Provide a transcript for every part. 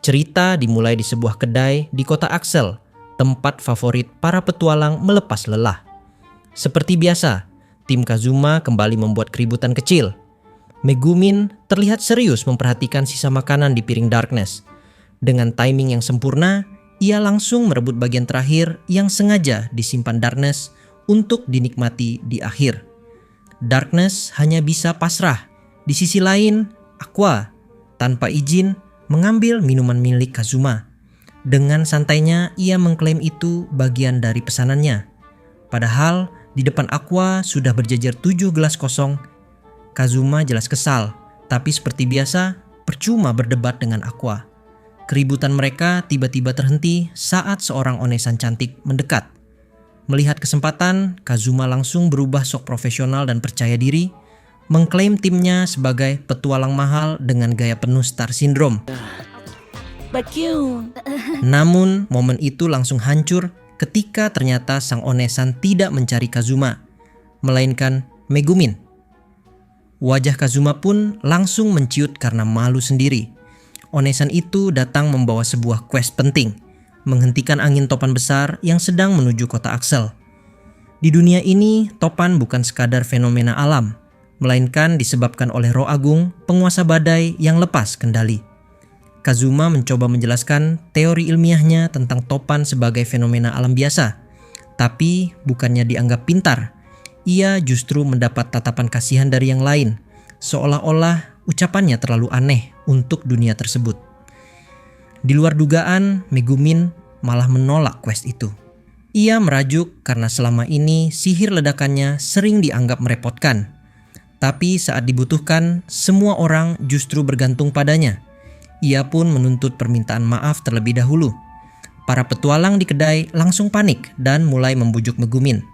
Cerita dimulai di sebuah kedai di kota Axel, tempat favorit para petualang melepas lelah. Seperti biasa, tim Kazuma kembali membuat keributan kecil. Megumin terlihat serius memperhatikan sisa makanan di piring Darkness. Dengan timing yang sempurna, ia langsung merebut bagian terakhir yang sengaja disimpan Darkness untuk dinikmati di akhir. Darkness hanya bisa pasrah. Di sisi lain, Aqua tanpa izin mengambil minuman milik Kazuma. Dengan santainya ia mengklaim itu bagian dari pesanannya. Padahal di depan Aqua sudah berjejer 7 gelas kosong. Kazuma jelas kesal, tapi seperti biasa percuma berdebat dengan Aqua. Keributan mereka tiba-tiba terhenti saat seorang onesan cantik mendekat. Melihat kesempatan, Kazuma langsung berubah sok profesional dan percaya diri, mengklaim timnya sebagai petualang mahal dengan gaya penuh star syndrome. Namun momen itu langsung hancur ketika ternyata sang onesan tidak mencari Kazuma, melainkan Megumin. Wajah Kazuma pun langsung menciut karena malu sendiri. Onesan itu datang membawa sebuah quest penting, menghentikan angin topan besar yang sedang menuju kota Axel. Di dunia ini, topan bukan sekadar fenomena alam, melainkan disebabkan oleh roh agung, penguasa badai yang lepas kendali. Kazuma mencoba menjelaskan teori ilmiahnya tentang topan sebagai fenomena alam biasa. Tapi bukannya dianggap pintar, ia justru mendapat tatapan kasihan dari yang lain, seolah-olah ucapannya terlalu aneh untuk dunia tersebut. Di luar dugaan, Megumin malah menolak quest itu. Ia merajuk karena selama ini sihir ledakannya sering dianggap merepotkan. Tapi saat dibutuhkan, semua orang justru bergantung padanya. Ia pun menuntut permintaan maaf terlebih dahulu. Para petualang di kedai langsung panik dan mulai membujuk Megumin.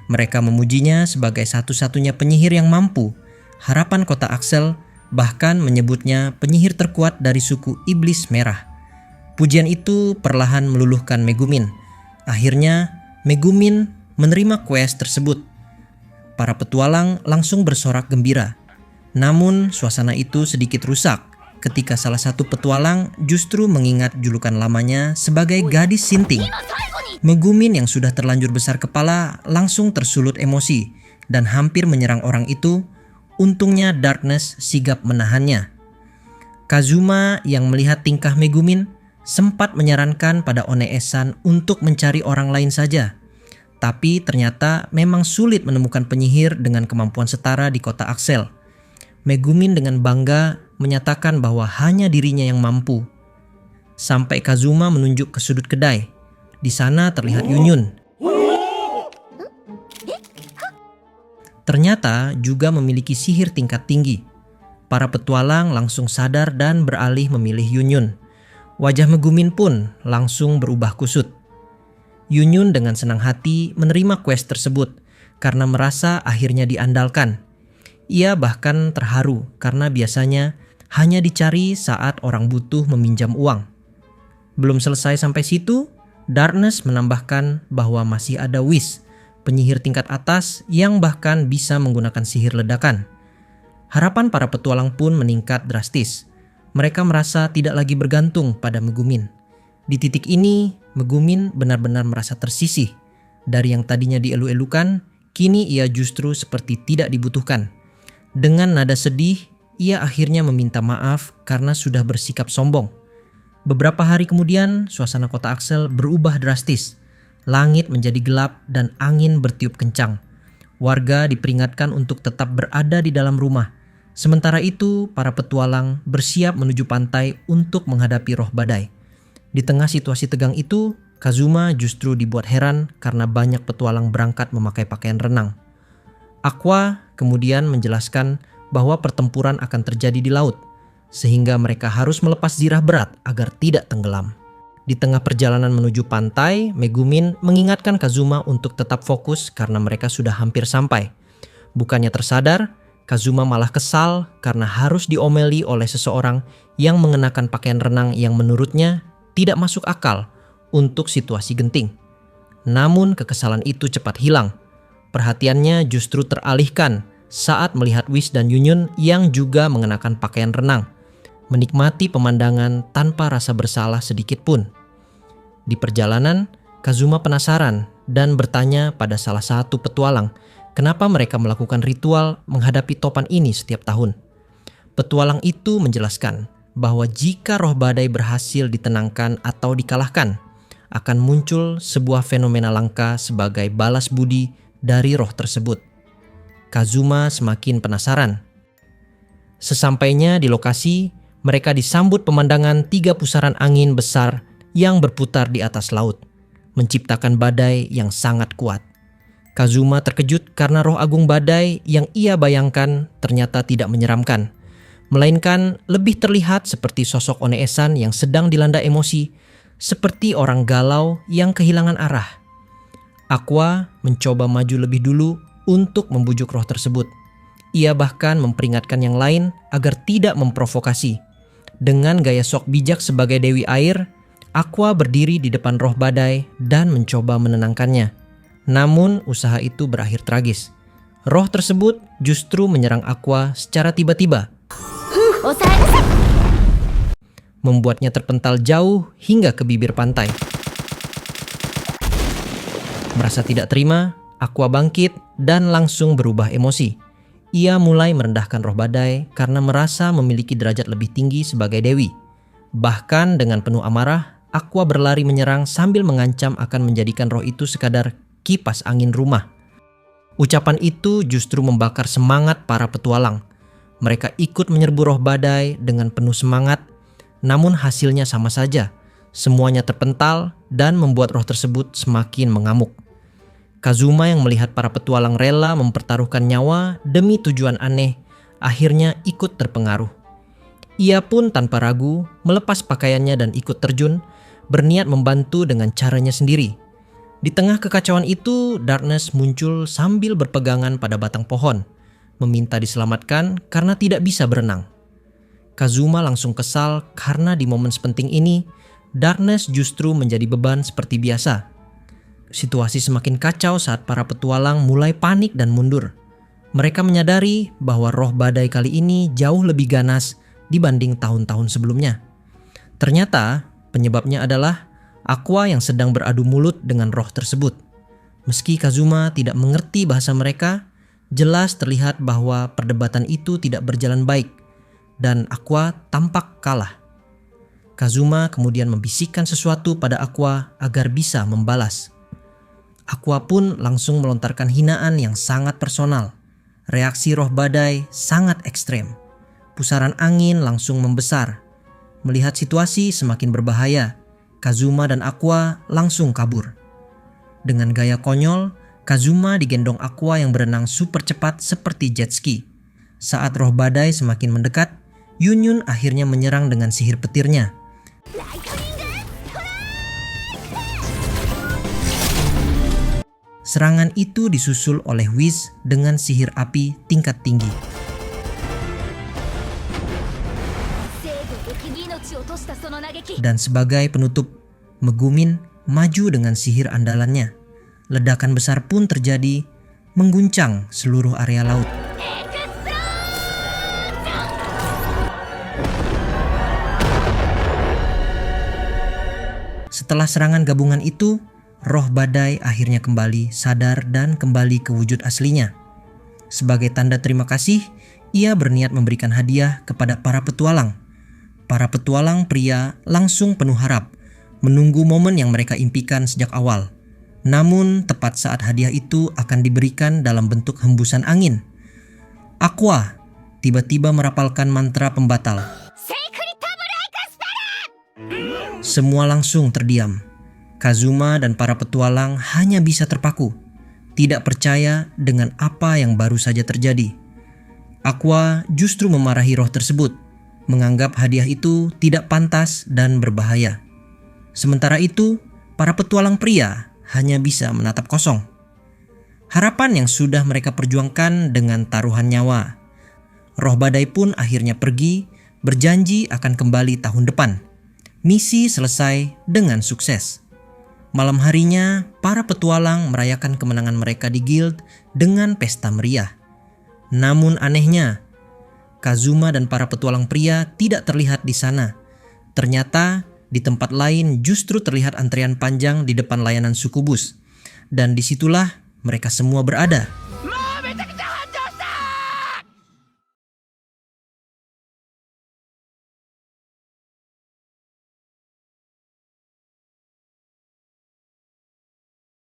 Mereka memujinya sebagai satu-satunya penyihir yang mampu. Harapan kota Axel bahkan menyebutnya penyihir terkuat dari suku Iblis Merah. Pujian itu perlahan meluluhkan Megumin. Akhirnya, Megumin menerima quest tersebut. Para petualang langsung bersorak gembira. Namun suasana itu sedikit rusak ketika salah satu petualang justru mengingat julukan lamanya sebagai gadis sinting. Megumin yang sudah terlanjur besar kepala langsung tersulut emosi dan hampir menyerang orang itu. Untungnya Darkness sigap menahannya. Kazuma yang melihat tingkah Megumin sempat menyarankan pada One-san untuk mencari orang lain saja. Tapi ternyata memang sulit menemukan penyihir dengan kemampuan setara di kota Axel. Megumin dengan bangga menyatakan bahwa hanya dirinya yang mampu. Sampai Kazuma menunjuk ke sudut kedai. Di sana terlihat Yunyun. Ternyata juga memiliki sihir tingkat tinggi. Para petualang langsung sadar dan beralih memilih Yunyun. Wajah Megumin pun langsung berubah kusut. Yunyun dengan senang hati menerima quest tersebut karena merasa akhirnya diandalkan. Ia bahkan terharu karena biasanya hanya dicari saat orang butuh meminjam uang. Belum selesai sampai situ, Darkness menambahkan bahwa masih ada Whis, penyihir tingkat atas yang bahkan bisa menggunakan sihir ledakan. Harapan para petualang pun meningkat drastis. Mereka merasa tidak lagi bergantung pada Megumin. Di titik ini, Megumin benar-benar merasa tersisih. Dari yang tadinya dielu-elukan, kini ia justru seperti tidak dibutuhkan. Dengan nada sedih, ia akhirnya meminta maaf karena sudah bersikap sombong. Beberapa hari kemudian, suasana kota Axel berubah drastis. Langit menjadi gelap dan angin bertiup kencang. Warga diperingatkan untuk tetap berada di dalam rumah. Sementara itu, para petualang bersiap menuju pantai untuk menghadapi roh badai. Di tengah situasi tegang itu, Kazuma justru dibuat heran karena banyak petualang berangkat memakai pakaian renang. Aqua kemudian menjelaskan bahwa pertempuran akan terjadi di laut, sehingga mereka harus melepas zirah berat agar tidak tenggelam. Di tengah perjalanan menuju pantai, Megumin mengingatkan Kazuma untuk tetap fokus karena mereka sudah hampir sampai. Bukannya tersadar, Kazuma malah kesal karena harus diomeli oleh seseorang yang mengenakan pakaian renang yang menurutnya tidak masuk akal untuk situasi genting. Namun kekesalan itu cepat hilang. Perhatiannya justru teralihkan saat melihat Whis dan Yunyun yang juga mengenakan pakaian renang. menikmati pemandangan tanpa rasa bersalah sedikit pun. Di perjalanan, Kazuma penasaran dan bertanya pada salah satu petualang kenapa mereka melakukan ritual menghadapi topan ini setiap tahun. Petualang itu menjelaskan bahwa jika roh badai berhasil ditenangkan atau dikalahkan, akan muncul sebuah fenomena langka sebagai balas budi dari roh tersebut. Kazuma semakin penasaran. Sesampainya di lokasi, mereka disambut pemandangan 3 pusaran angin besar yang berputar di atas laut, menciptakan badai yang sangat kuat. Kazuma terkejut karena roh agung badai yang ia bayangkan ternyata tidak menyeramkan, melainkan lebih terlihat seperti sosok One-san yang sedang dilanda emosi, seperti orang galau yang kehilangan arah. Aqua mencoba maju lebih dulu untuk membujuk roh tersebut. Ia bahkan memperingatkan yang lain agar tidak memprovokasi. Dengan gaya sok bijak sebagai Dewi Air, Aqua berdiri di depan roh badai dan mencoba menenangkannya. Namun usaha itu berakhir tragis. Roh tersebut justru menyerang Aqua secara tiba-tiba, membuatnya terpental jauh hingga ke bibir pantai. Merasa tidak terima, Aqua bangkit dan langsung berubah emosi. Ia mulai merendahkan roh badai karena merasa memiliki derajat lebih tinggi sebagai dewi. Bahkan dengan penuh amarah, Aqua berlari menyerang sambil mengancam akan menjadikan roh itu sekadar kipas angin rumah. Ucapan itu justru membakar semangat para petualang. Mereka ikut menyerbu roh badai dengan penuh semangat, namun hasilnya sama saja. Semuanya terpental dan membuat roh tersebut semakin mengamuk. Kazuma yang melihat para petualang rela mempertaruhkan nyawa demi tujuan aneh, akhirnya ikut terpengaruh. Ia pun tanpa ragu melepas pakaiannya dan ikut terjun, berniat membantu dengan caranya sendiri. Di tengah kekacauan itu, Darkness muncul sambil berpegangan pada batang pohon, meminta diselamatkan karena tidak bisa berenang. Kazuma langsung kesal karena di momen sepenting ini, Darkness justru menjadi beban seperti biasa. Situasi semakin kacau saat para petualang mulai panik dan mundur. Mereka menyadari bahwa roh badai kali ini jauh lebih ganas dibanding tahun-tahun sebelumnya. Ternyata penyebabnya adalah Aqua yang sedang beradu mulut dengan roh tersebut. Meski Kazuma tidak mengerti bahasa mereka, jelas terlihat bahwa perdebatan itu tidak berjalan baik dan Aqua tampak kalah. Kazuma kemudian membisikkan sesuatu pada Aqua agar bisa membalas. Aqua pun langsung melontarkan hinaan yang sangat personal. Reaksi roh badai sangat ekstrem. Pusaran angin langsung membesar. Melihat situasi semakin berbahaya, Kazuma dan Aqua langsung kabur. Dengan gaya konyol, Kazuma digendong Aqua yang berenang super cepat seperti jet ski. Saat roh badai semakin mendekat, Yunyun akhirnya menyerang dengan sihir petirnya. Serangan itu disusul oleh Whis dengan sihir api tingkat tinggi. Dan sebagai penutup, Megumin maju dengan sihir andalannya. Ledakan besar pun terjadi, mengguncang seluruh area laut. Setelah serangan gabungan itu, roh badai akhirnya kembali sadar dan kembali ke wujud aslinya. Sebagai tanda terima kasih, ia berniat memberikan hadiah kepada para petualang. Para petualang pria langsung penuh harap, menunggu momen yang mereka impikan sejak awal. Namun tepat saat hadiah itu akan diberikan dalam bentuk hembusan angin, Aqua tiba-tiba merapalkan mantra pembatal. Semua langsung terdiam. Kazuma dan para petualang hanya bisa terpaku, tidak percaya dengan apa yang baru saja terjadi. Aqua justru memarahi roh tersebut, menganggap hadiah itu tidak pantas dan berbahaya. Sementara itu, para petualang pria hanya bisa menatap kosong. Harapan yang sudah mereka perjuangkan dengan taruhan nyawa. Roh badai pun akhirnya pergi, berjanji akan kembali tahun depan. Misi selesai dengan sukses. Malam harinya, para petualang merayakan kemenangan mereka di guild dengan pesta meriah. Namun anehnya, Kazuma dan para petualang pria tidak terlihat di sana. Ternyata di tempat lain justru terlihat antrian panjang di depan layanan suku bus. Dan disitulah mereka semua berada.